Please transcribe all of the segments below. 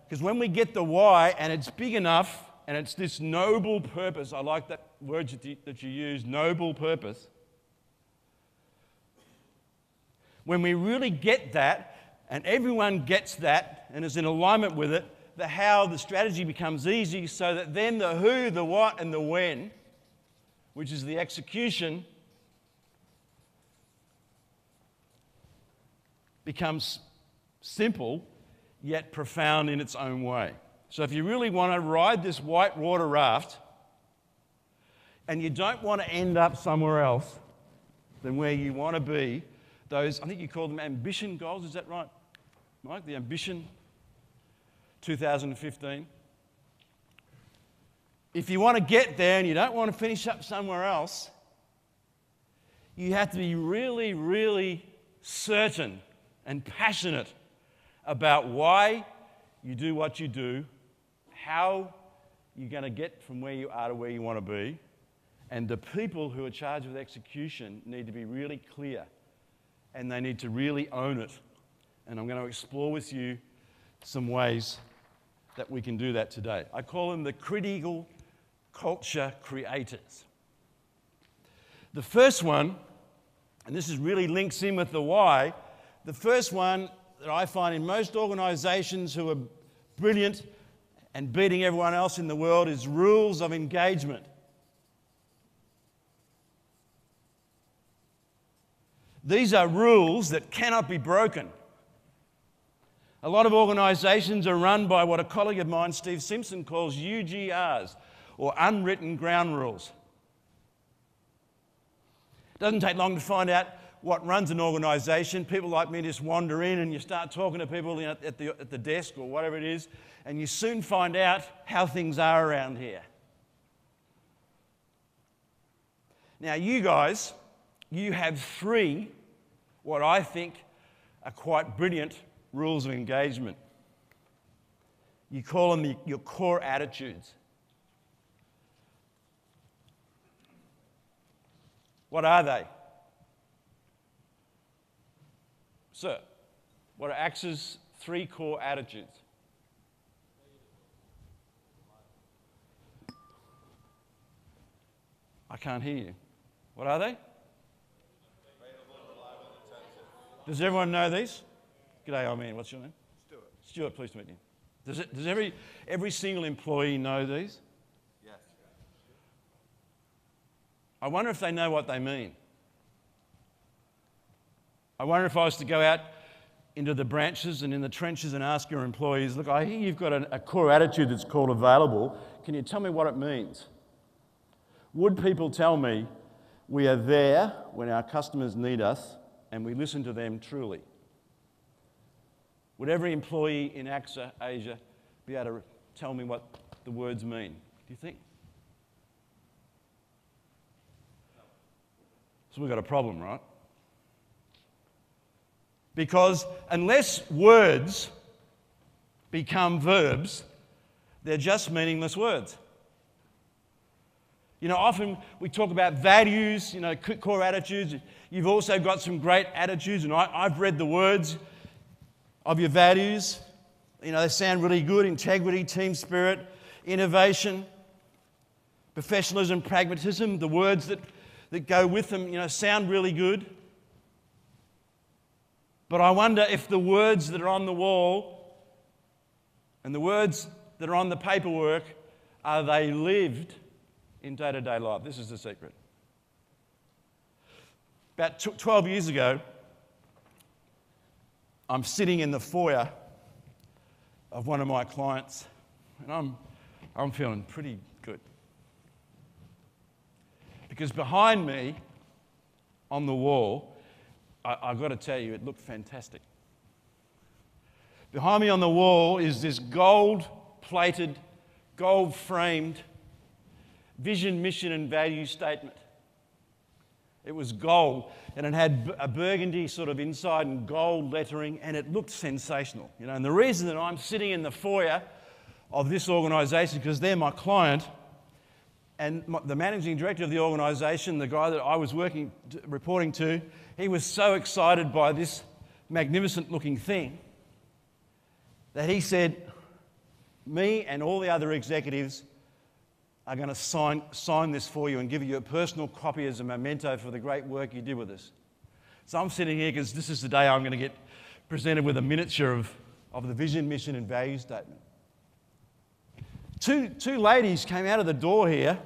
Because when we get the why and it's big enough and it's this noble purpose, I like that word that you use, noble purpose. When we really get that and everyone gets that and is in alignment with it, the how, the strategy becomes easy so that then the who, the what and the when, which is the execution, becomes simple yet profound in its own way. So if you really want to ride this white water raft and you don't want to end up somewhere else than where you want to be, those, I think you call them ambition goals, is that right, Mike? The ambition 2015. If you want to get there and you don't want to finish up somewhere else, you have to be really, really certain and passionate about why you do what you do, how you're going to get from where you are to where you want to be, and the people who are charged with execution need to be really clear and they need to really own it. And I'm going to explore with you some ways that we can do that today. I call them the critical culture creators. The first one, and this is really links in with the why, the first one that I find in most organisations who are brilliant and beating everyone else in the world is rules of engagement. These are rules that cannot be broken. A lot of organisations are run by what a colleague of mine, Steve Simpson, calls UGRs, or unwritten ground rules. It doesn't take long to find out what runs an organisation. People like me just wander in and you start talking to people at the desk or whatever it is, and you soon find out how things are around here. Now you guys, you have three, what I think are quite brilliant rules of engagement. You call them your core attitudes. What are they? Sir, what are AXA's three core attitudes? I can't hear you. What are they? Does everyone know these? G'day, old man. What's your name? Stuart. Stuart, pleased to meet you. Does every single employee know these? Yes. I wonder if they know what they mean. I wonder if I was to go out into the branches and in the trenches and ask your employees, look, I hear you've got a core attitude that's called available. Can you tell me what it means? Would people tell me we are there when our customers need us and we listen to them truly? Would every employee in AXA Asia be able to tell me what the words mean? Do you think? So we've got a problem, right? Because unless words become verbs, they're just meaningless words. You know, often we talk about values, you know, core attitudes. You've also got some great attitudes, and I've read the words of your values. You know, they sound really good: integrity, team spirit, innovation, professionalism, pragmatism. The words that go with them, you know, sound really good. But I wonder if the words that are on the wall and the words that are on the paperwork, are they lived in day-to-day life? This is the secret. About 12 years ago, I'm sitting in the foyer of one of my clients, and I'm feeling pretty good. Because behind me, on the wall, I've got to tell you, it looked fantastic. Behind me on the wall is this gold-plated, gold-framed vision, mission, and value statement. It was gold, and it had a burgundy sort of inside and gold lettering, and it looked sensational. You know, and the reason that I'm sitting in the foyer of this organisation, because they're my client, and the managing director of the organisation, the guy that I was reporting to, he was so excited by this magnificent looking thing that he said, me and all the other executives are going to sign this for you and give you a personal copy as a memento for the great work you did with us. So I'm sitting here because this is the day I'm going to get presented with a miniature of the vision, mission and value statement. Two ladies came out of the door here.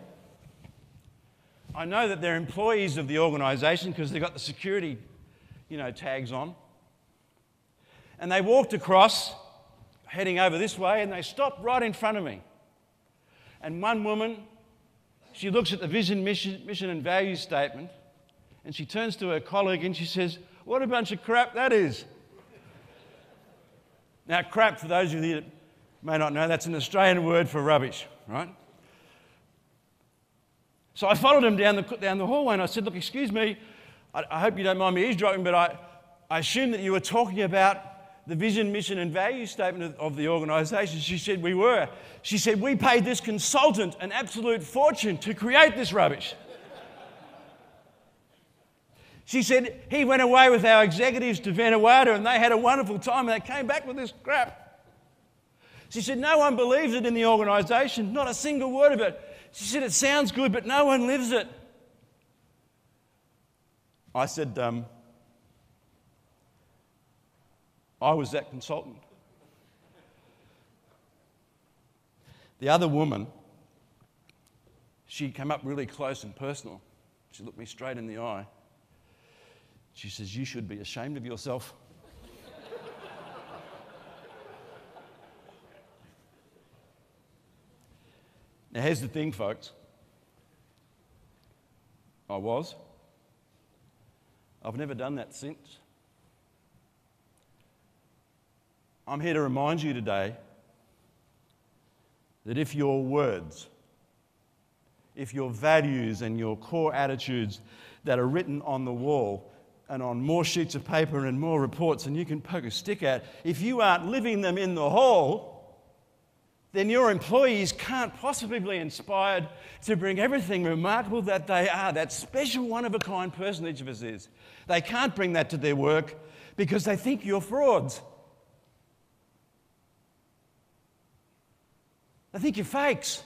I know that they're employees of the organisation because they've got the security, tags on. And they walked across, heading over this way, and they stopped right in front of me. And one woman, she looks at the vision, mission and value statement, and she turns to her colleague and she says, "What a bunch of crap that is." Now, crap, for those of you that may not know, that's an Australian word for rubbish, right? So I followed him down the hallway and I said, "Look, excuse me, I hope you don't mind me eavesdropping, but I assume that you were talking about the vision, mission and value statement of the organisation." She said, "We were." She said, "We paid this consultant an absolute fortune to create this rubbish." She said, "He went away with our executives to Vanuatu and they had a wonderful time and they came back with this crap." She said, "No one believes it in the organisation, not a single word of it." She said, "It sounds good, but no one lives it." I said, I was that consultant. The other woman, she came up really close and personal. She looked me straight in the eye. She says, "You should be ashamed of yourself." Now, here's the thing, folks. I've never done that since. I'm here to remind you today that if your words, if your values and your core attitudes that are written on the wall and on more sheets of paper and more reports than you can poke a stick at, if you aren't living them in the hall, then your employees can't possibly be inspired to bring everything remarkable that they are, that special one-of-a-kind person each of us is. They can't bring that to their work because they think you're frauds. They think you're fakes.